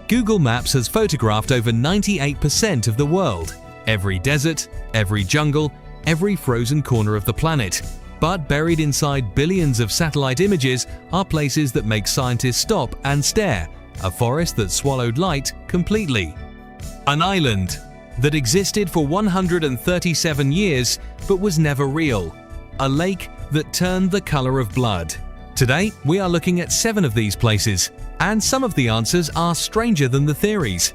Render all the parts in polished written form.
Google Maps has photographed over 98% of the world, every desert, every jungle, every frozen corner of the planet. But buried inside billions of satellite images are places that make scientists stop and stare, a forest that swallowed light completely. An island that existed for 137 years but was never real. A lake that turned the color of blood. Today, we are looking at 7 of these places, and some of the answers are stranger than the theories.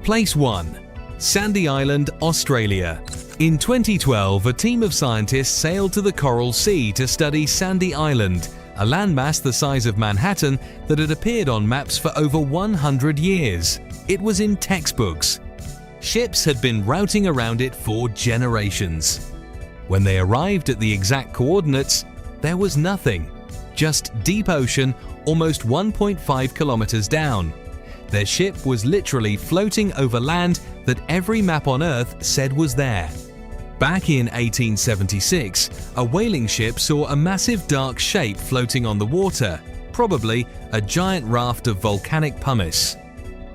Place 1. Sandy Island, Australia. In 2012, a team of scientists sailed to the Coral Sea to study Sandy Island, a landmass the size of Manhattan that had appeared on maps for over 100 years. It was in textbooks. Ships had been routing around it for generations. When they arrived at the exact coordinates, there was nothing. Just deep ocean, almost 1.5 kilometers down. Their ship was literally floating over land that every map on Earth said was there. Back in 1876, a whaling ship saw a massive dark shape floating on the water, probably a giant raft of volcanic pumice.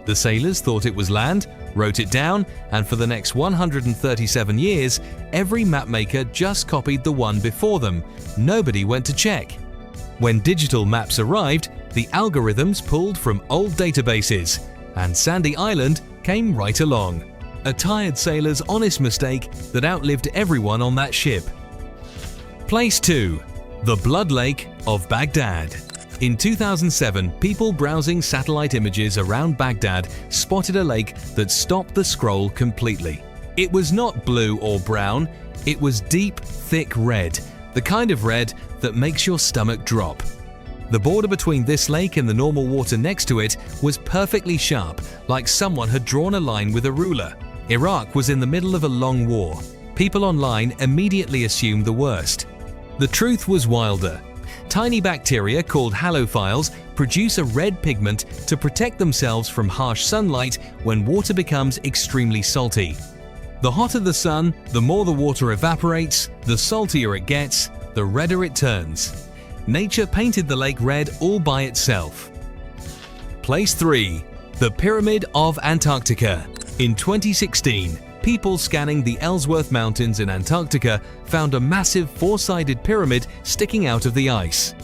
The sailors thought it was land, wrote it down, and for the next 137 years, every mapmaker just copied the one before them. Nobody went to check. When digital maps arrived, the algorithms pulled from old databases, and Sandy Island came right along. A tired sailor's honest mistake that outlived everyone on that ship. Place 2. The Blood Lake of Baghdad. In 2007, people browsing satellite images around Baghdad spotted a lake that stopped the scroll completely. It was not blue or brown, it was deep, thick red, the kind of red that makes your stomach drop. The border between this lake and the normal water next to it was perfectly sharp, like someone had drawn a line with a ruler. Iraq was in the middle of a long war. People online immediately assumed the worst. The truth was wilder. Tiny bacteria called halophiles produce a red pigment to protect themselves from harsh sunlight when water becomes extremely salty. The hotter the sun, the more the water evaporates, the saltier it gets, the redder it turns. Nature painted the lake red all by itself. Place 3. The Pyramid of Antarctica. In 2016, people scanning the Ellsworth Mountains in Antarctica found a massive 4-sided pyramid sticking out of the ice.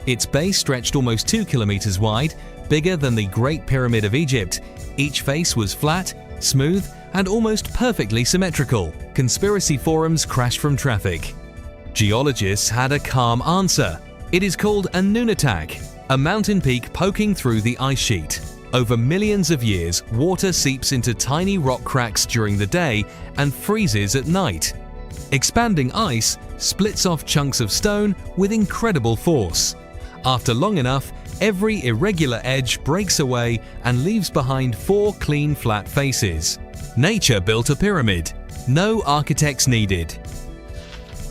Its base stretched almost 2 kilometers wide, bigger than the Great Pyramid of Egypt. Each face was flat, smooth, and almost perfectly symmetrical. Conspiracy forums crashed from traffic. Geologists had a calm answer. It is called a nunatak, a mountain peak poking through the ice sheet. Over millions of years, water seeps into tiny rock cracks during the day and freezes at night. Expanding ice splits off chunks of stone with incredible force. After long enough, every irregular edge breaks away and leaves behind 4 clean, flat faces. Nature built a pyramid. No architects needed.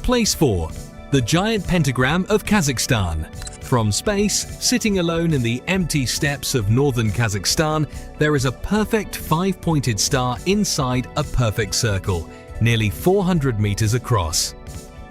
Place 4. The giant pentagram of Kazakhstan. From space, sitting alone in the empty steppes of northern Kazakhstan, there is a perfect 5-pointed star inside a perfect circle, nearly 400 meters across.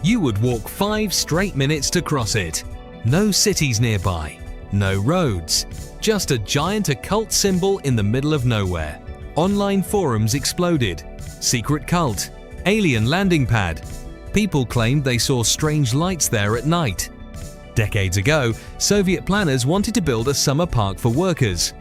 You would walk 5 straight minutes to cross it. No cities nearby, no roads, just a giant occult symbol in the middle of nowhere. Online forums exploded. Secret cult, alien landing pad. People claimed they saw strange lights there at night. Decades ago, Soviet planners wanted to build a summer park for workers.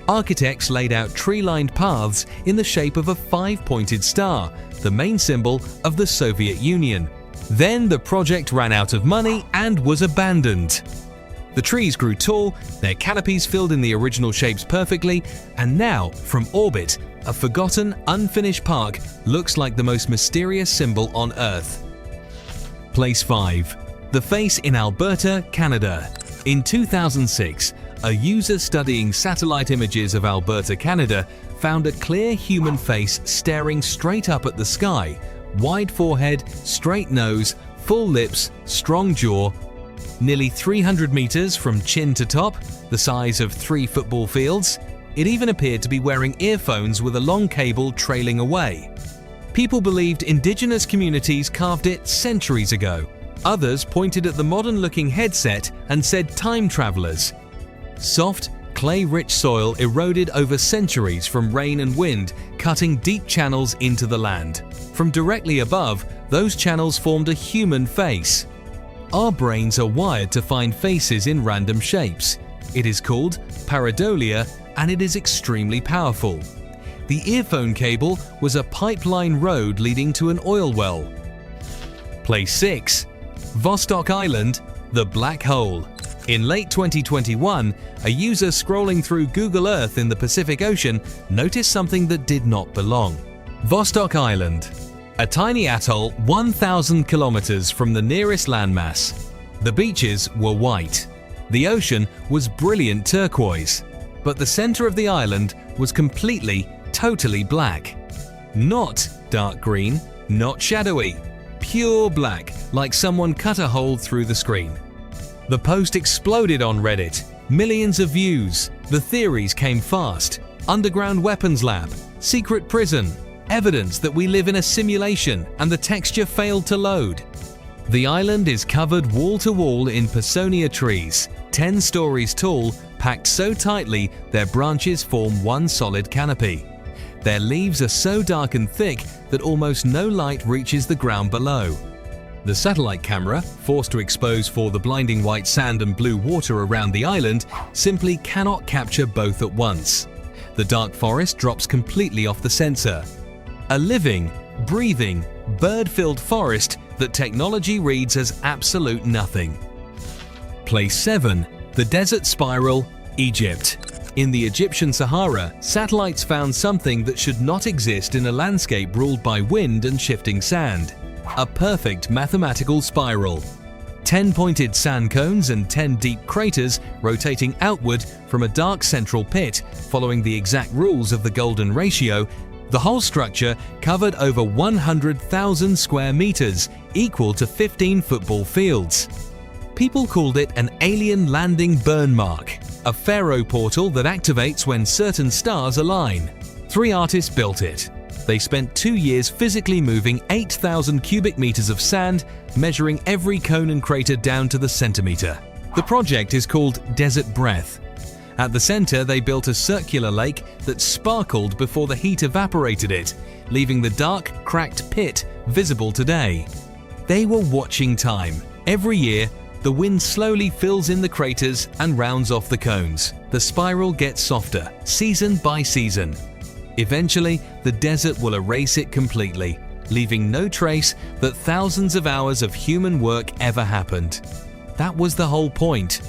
Architects laid out tree-lined paths in the shape of a 5-pointed star, the main symbol of the Soviet Union. Then the project ran out of money and was abandoned. The trees grew tall, their canopies filled in the original shapes perfectly, and now, from orbit, a forgotten, unfinished park looks like the most mysterious symbol on Earth. Place 5. The face in Alberta, Canada. In 2006, a user studying satellite images of Alberta, Canada, found a clear human face staring straight up at the sky. Wide forehead, straight nose, full lips, strong jaw. Nearly 300 meters from chin to top, the size of 3 football fields. It even appeared to be wearing earphones with a long cable trailing away. People believed indigenous communities carved it centuries ago. Others pointed at the modern-looking headset and said time travelers. Soft, clay-rich soil eroded over centuries from rain and wind, cutting deep channels into the land. From directly above, those channels formed a human face. Our brains are wired to find faces in random shapes. It is called pareidolia, and it is extremely powerful. The earphone cable was a pipeline road leading to an oil well. Place 6. Vostok Island, the Black Hole. In late 2021, a user scrolling through Google Earth in the Pacific Ocean noticed something that did not belong. Vostok Island, a tiny atoll 1,000 kilometers from the nearest landmass. The beaches were white. The ocean was brilliant turquoise, but the center of the island was totally black. Not dark green, not shadowy, pure black, like someone cut a hole through the screen. The post exploded on Reddit. Millions of views. The theories came fast. Underground weapons lab, secret prison, evidence that we live in a simulation, and the texture failed to load. The island is covered wall to wall in Personia trees, 10 stories tall, packed so tightly their branches form one solid canopy. Their leaves are so dark and thick that almost no light reaches the ground below. The satellite camera, forced to expose for the blinding white sand and blue water around the island, simply cannot capture both at once. The dark forest drops completely off the sensor. A living, breathing, bird-filled forest that technology reads as absolute nothing. Place 7. The Desert Spiral, Egypt. In the Egyptian Sahara, satellites found something that should not exist in a landscape ruled by wind and shifting sand. A perfect mathematical spiral. 10 pointed sand cones and 10 deep craters rotating outward from a dark central pit, following the exact rules of the golden ratio. The whole structure covered over 100,000 square meters, equal to 15 football fields. People called it an alien landing burn mark, a pharaoh portal that activates when certain stars align. 3 artists built it. They spent 2 years physically moving 8,000 cubic meters of sand, measuring every cone and crater down to the centimeter. The project is called Desert Breath. At the center, they built a circular lake that sparkled before the heat evaporated it, leaving the dark, cracked pit visible today. They were watching time. Every year, the wind slowly fills in the craters and rounds off the cones. The spiral gets softer, season by season. Eventually, the desert will erase it completely, leaving no trace that thousands of hours of human work ever happened. That was the whole point.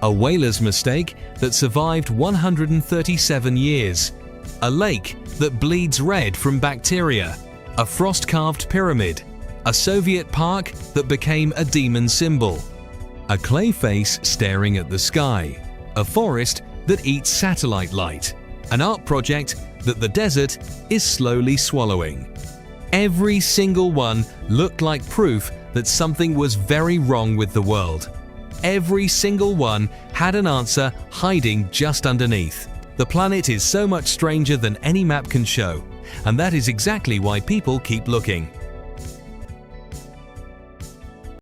A whaler's mistake that survived 137 years. A lake that bleeds red from bacteria. A frost-carved pyramid. A Soviet park that became a demon symbol. A clay face staring at the sky. A forest that eats satellite light. An art project that the desert is slowly swallowing. Every single one looked like proof that something was very wrong with the world. Every single one had an answer hiding just underneath. The planet is so much stranger than any map can show, and that is exactly why people keep looking.